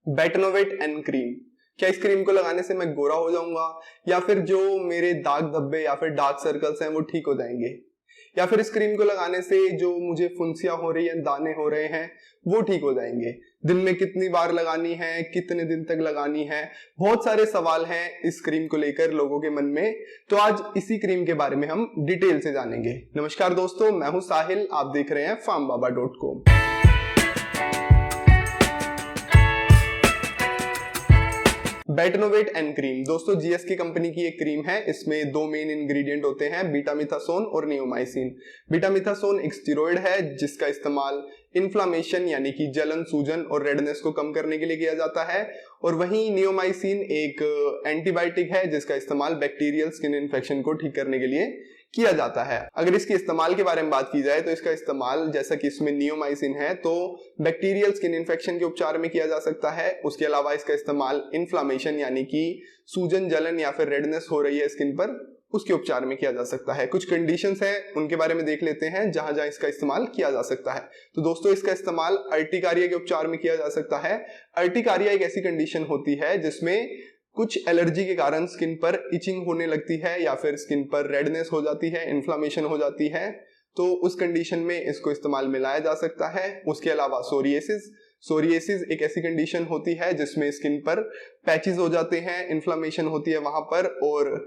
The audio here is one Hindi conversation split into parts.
Betnovate N cream. क्या इस क्रीम को लगाने से मैं गोरा हो जाऊंगा, या फिर जो मेरे दाग धब्बे या फिर डार्क सर्कल्स हैं वो ठीक हो जाएंगे, या फिर इस क्रीम को लगाने से जो मुझे फुंसियां हो रही हैं, दाने हो रहे हैं, वो ठीक हो जाएंगे। दिन में कितनी बार लगानी है, कितने दिन तक लगानी है, बहुत सारे सवाल हैं इस क्रीम को लेकर लोगों के मन में। तो आज इसी क्रीम के बारे में हम डिटेल से जानेंगे। नमस्कार दोस्तों, मैं हूं साहिल, आप देख रहे हैं farmbaba.com। बेटनोवेट एन क्रीम दोस्तों जीएसके कंपनी की एक क्रीम है। इसमें दो मेन इंग्रेडिएंट होते हैं, बीटामिथासोन और नियोमाइसिन। बीटामिथासोन एक स्टेरॉइड है जिसका इस्तेमाल इन्फ्लामेशन यानी कि जलन, सूजन और रेडनेस को कम करने के लिए किया जाता है, और वहीं नियोमाइसिन एक एंटीबायोटिक है जिसका इस्तेमाल बैक्टीरियल स्किन इन्फेक्शन को ठीक करने के लिए किया जाता है। अगर इसके इस्तेमाल के बारे में बात की जाए तो इसका इस्तेमाल, जैसा कि इसमें नियोमाइसिन है, तो बैक्टीरियल स्किन इन्फेक्शन के उपचार में किया जा सकता है। उसके अलावा इसका इस्तेमाल इन्फ्लामेशन यानी कि सूजन, जलन या फिर रेडनेस हो रही है स्किन पर, उसके उपचार में किया जा सकता है। कुछ कंडीशंस हैं, उनके बारे में देख लेते हैं जहां जहां इसका इस्तेमाल किया जा सकता है। तो दोस्तों इसका इस्तेमाल अर्टिकारिया के उपचार में किया जा सकता है। अर्टिकारिया एक ऐसी कंडीशन होती है जिसमें कुछ एलर्जी के कारण स्किन पर इचिंग होने लगती है या फिर स्किन पर रेडनेस हो जाती है, इन्फ्लामेशन हो जाती है, तो उस कंडीशन में इसको इस्तेमाल में लाया जा सकता है। उसके अलावा सोरिएसिस एक ऐसी कंडीशन होती है जिसमें स्किन पर पैचेस हो जाते हैं, इन्फ्लामेशन होती है वहां पर और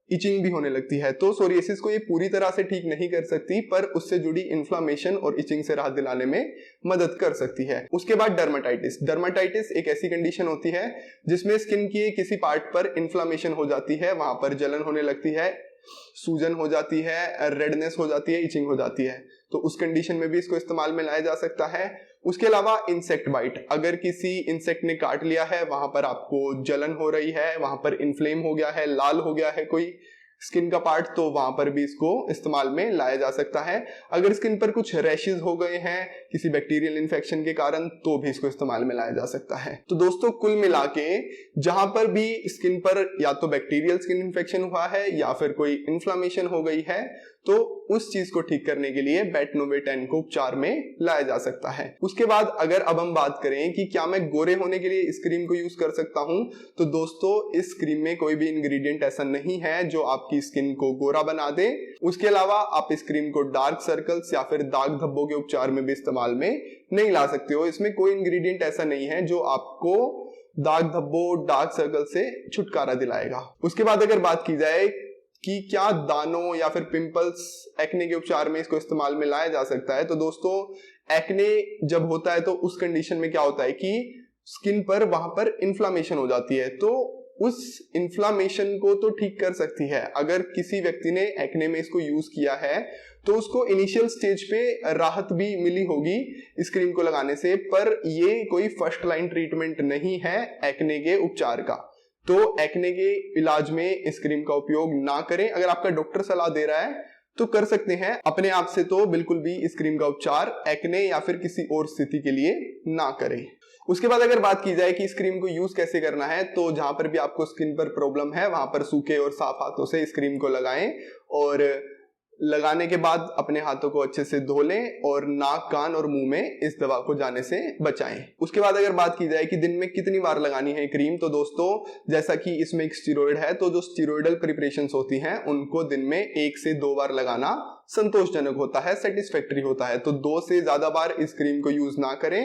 इचिंग भी होने लगती है। तो सोरिएसिस को ये पूरी तरह से ठीक नहीं कर सकती, पर उससे जुड़ी इन्फ्लामेशन और इचिंग से राहत दिलाने में मदद कर सकती है। उसके बाद डर्माटाइटिस एक ऐसी कंडीशन होती है जिसमें स्किन की किसी पार्ट पर इन्फ्लामेशन हो जाती है, वहां पर जलन होने लगती है, सूजन हो जाती है, रेडनेस हो जाती है, इचिंग हो जाती है, तो उस कंडीशन में भी इसको इस्तेमाल में लाया जा सकता है। उसके अलावा इंसेक्ट बाइट, अगर किसी इंसेक्ट ने काट लिया है, वहां पर आपको जलन हो रही है, वहां पर इन्फ्लेम हो गया है, लाल हो गया है कोई स्किन का पार्ट, तो वहां पर भी इसको इस्तेमाल में लाया जा सकता है। अगर स्किन पर कुछ रैशेस हो गए हैं किसी बैक्टीरियल इन्फेक्शन के कारण, तो भी इसको इस्तेमाल में लाया जा सकता है। तो दोस्तों कुल मिला के जहां पर भी स्किन पर या तो बैक्टीरियल स्किन इन्फेक्शन हुआ है या फिर कोई इन्फ्लामेशन हो गई है, तो उस चीज को ठीक करने के लिए बेटनोवेट एन को उपचार में लाया जा सकता है। उसके बाद अगर अब हम बात करें कि क्या मैं गोरे होने के लिए इस क्रीम को यूज कर सकता हूं, तो दोस्तों इस क्रीम में कोई भी इंग्रेडिएंट ऐसा नहीं है जो आपकी स्किन को गोरा बना दे। उसके अलावा आप इस क्रीम को डार्क सर्कल्स या फिर दाग धब्बों के उपचार में भी इस्तेमाल में नहीं ला सकते हो। इसमें कोई इंग्रेडिएंट ऐसा नहीं है जो आपको दाग धब्बों, डार्क सर्कल से छुटकारा दिलाएगा। उसके बाद अगर बात की जाए कि क्या दानों या फिर पिंपल्स, एक्ने के उपचार में इसको इस्तेमाल में लाया जा सकता है, तो दोस्तों एक्ने जब होता है तो उस कंडीशन में क्या होता है कि स्किन पर वहां पर इन्फ्लामेशन हो जाती है, तो उस इन्फ्लामेशन को तो ठीक कर सकती है। अगर किसी व्यक्ति ने एक्ने में इसको यूज किया है तो उसको इनिशियल स्टेज पे राहत भी मिली होगी इस क्रीम को लगाने से, पर ये कोई फर्स्ट लाइन ट्रीटमेंट नहीं है एक्ने के उपचार का। तो एक्ने के इलाज में इस क्रीम का उपयोग ना करें। अगर आपका डॉक्टर सलाह दे रहा है तो कर सकते हैं, अपने आप से तो बिल्कुल भी इस क्रीम का उपचार एक्ने या फिर किसी और स्थिति के लिए ना करें। उसके बाद अगर बात की जाए कि इस क्रीम को यूज कैसे करना है, तो जहां पर भी आपको स्किन पर प्रॉब्लम है वहां पर सूखे और साफ हाथों से इस क्रीम को लगाएं, और लगाने के बाद अपने हाथों को अच्छे से धो लें और नाक, कान और मुंह में इस दवा को जाने से बचाएं। उसके बाद अगर बात की जाए कि दिन में कितनी बार लगानी है क्रीम, तो दोस्तों जैसा कि इसमें एक स्टेरॉइड है, तो जो स्टेरॉइडल प्रिपरेशंस होती हैं उनको दिन में 1 से 2 बार लगाना संतोषजनक होता है, सेटिस्फैक्टरी होता है। तो 2 से ज्यादा बार इस क्रीम को यूज ना करें।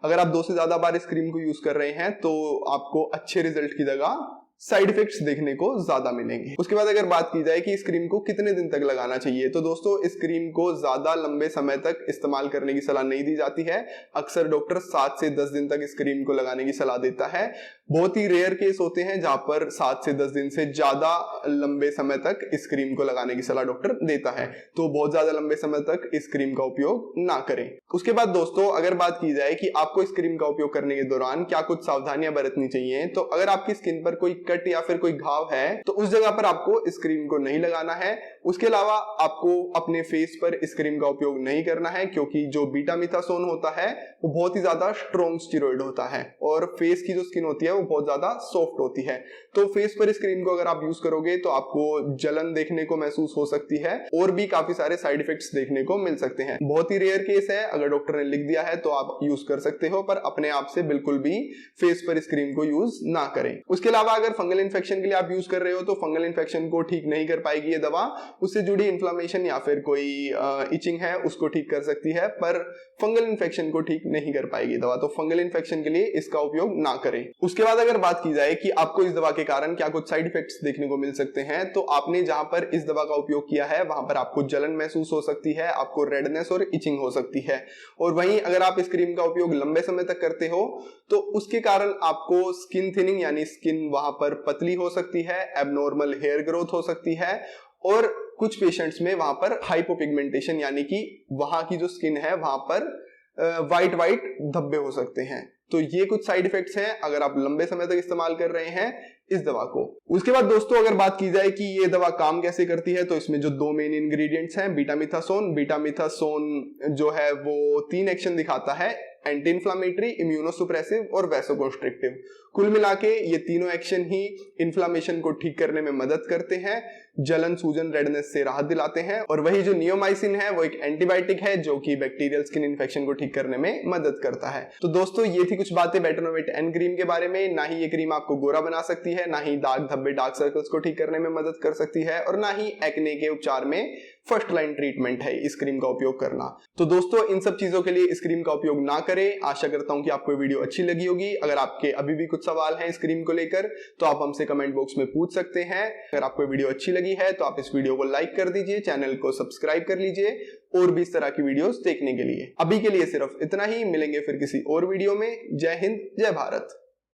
अगर आप 2 से ज्यादा बार इस क्रीम को यूज कर रहे हैं तो आपको अच्छे रिजल्ट की जगह साइड इफेक्ट्स देखने को ज्यादा मिलेंगे। उसके बाद अगर बात की जाए कि इस क्रीम को कितने दिन तक लगाना चाहिए, तो दोस्तों इस क्रीम को ज्यादा लंबे समय तक इस्तेमाल करने की सलाह नहीं दी जाती है। अक्सर डॉक्टर 7 से 10 दिन तक इस क्रीम को लगाने की सलाह देता है। बहुत ही रेयर केस होते हैं जहां पर 7 से 10 दिन से ज्यादा लंबे समय तक इस क्रीम को लगाने की सलाह डॉक्टर देता है, तो बहुत ज्यादा लंबे समय तक इस क्रीम का उपयोग ना करें। उसके बाद दोस्तों अगर बात की जाए कि आपको इस क्रीम का उपयोग करने के दौरान क्या कुछ सावधानियां बरतनी चाहिए, तो अगर आपकी स्किन पर कोई कट या फिर कोई घाव है तो उस जगह पर आपको इस क्रीम को नहीं लगाना है। उसके अलावा आपको अपने फेस पर इस क्रीम का उपयोग नहीं करना है, क्योंकि जो बीटामिथासोन होता है वो बहुत ही ज्यादा स्ट्रॉन्ग स्टेरॉइड होता है और फेस की जो स्किन होती है वो बहुत ज्यादा सॉफ्ट होती है। तो फेस पर इस क्रीम को अगर आप यूज करोगे तो आपको जलन देखने को महसूस हो सकती है और भी काफी सारे साइड इफेक्ट्स देखने को मिल सकते हैं। बहुत ही रेयर केस है, अगर डॉक्टर ने लिख दिया है तो आप यूज कर सकते हो, पर अपने आप से बिल्कुल भी फेस पर इस क्रीम को यूज ना करें। उसके अलावा अगर फंगल इन्फेक्शन के लिए आप यूज कर रहे हो तो फंगल इन्फेक्शन को ठीक नहीं कर पाएगी ये दवा, उससे जुड़ी इन्फ्लेमेशन या फिर कोई इचिंग है उसको ठीक कर सकती है, पर फंगल इन्फेक्शन को ठीक नहीं कर पाएगी दवा। तो फंगल इन्फेक्शन के लिए इसका उपयोग ना करें। उसके बाद अगर बात की जाए कि आपको इस दवा के कारण क्या कुछ साइड इफेक्ट्स देखने को मिल सकते हैं, तो आपने जहां पर इस दवा का उपयोग किया है वहां पर आपको जलन महसूस हो सकती है, आपको रेडनेस और इचिंग हो सकती है। और वहीं अगर आप इस क्रीम का उपयोग लंबे समय तक करते हो तो उसके कारण आपको स्किन थिनिंग यानी स्किन वहां पर पतली हो सकती है, एबनॉर्मल हेयर ग्रोथ हो सकती है और कुछ पेशेंट्स में वहां पर हाइपोपिगमेंटेशन यानी कि वहां की जो स्किन है वहां पर वाइट धब्बे हो सकते हैं। तो ये कुछ साइड इफेक्ट्स हैं अगर आप लंबे समय तक इस्तेमाल कर रहे हैं इस दवा को। उसके बाद दोस्तों अगर बात की जाए कि ये दवा काम कैसे करती है, तो इसमें जो दो मेन इंग्रेडिएंट्स हैं बीटामिथासोन जो है वो 3 एक्शन दिखाता है, एंटी इन्फ्लामेटरी, इम्यूनोसुप्रेसिव और वैसोकंस्ट्रिक्टिव। कुल मिला के ये तीनों एक्शन ही इन्फ्लामेशन को ठीक करने में मदद करते हैं, जलन सूजन रेडनेस से राहत दिलाते हैं। और वही जो नियोमाइसिन है वो एक एंटीबायोटिक है जो कि बैक्टीरियल स्किन इन्फेक्शन को ठीक करने में मदद करता है। तो दोस्तों ये थी कुछ बातें बेटनोवेट एन क्रीम के बारे में। ना ही ये क्रीम आपको गोरा बना सकती है, ना ही दाग धब्बे डार्क सर्कल्स को ठीक करने में मदद कर सकती है और ना ही एक्ने के उपचार में फर्स्ट लाइन ट्रीटमेंट है इस क्रीम का उपयोग करना। तो दोस्तों इन सब चीजों के लिए इस क्रीम का उपयोग ना करें। आशा करता हूं कि आपको वीडियो अच्छी लगी होगी। अगर आपके अभी भी कुछ सवाल हैं इस क्रीम को लेकर तो आप हमसे कमेंट बॉक्स में पूछ सकते हैं। अगर आपको वीडियो अच्छी लगी है तो आप इस वीडियो को लाइक कर दीजिए, चैनल को सब्सक्राइब कर लीजिए और भी इस तरह की वीडियोस देखने के लिए। अभी के लिए सिर्फ इतना ही, मिलेंगे फिर किसी और वीडियो में। जय हिंद, जय भारत।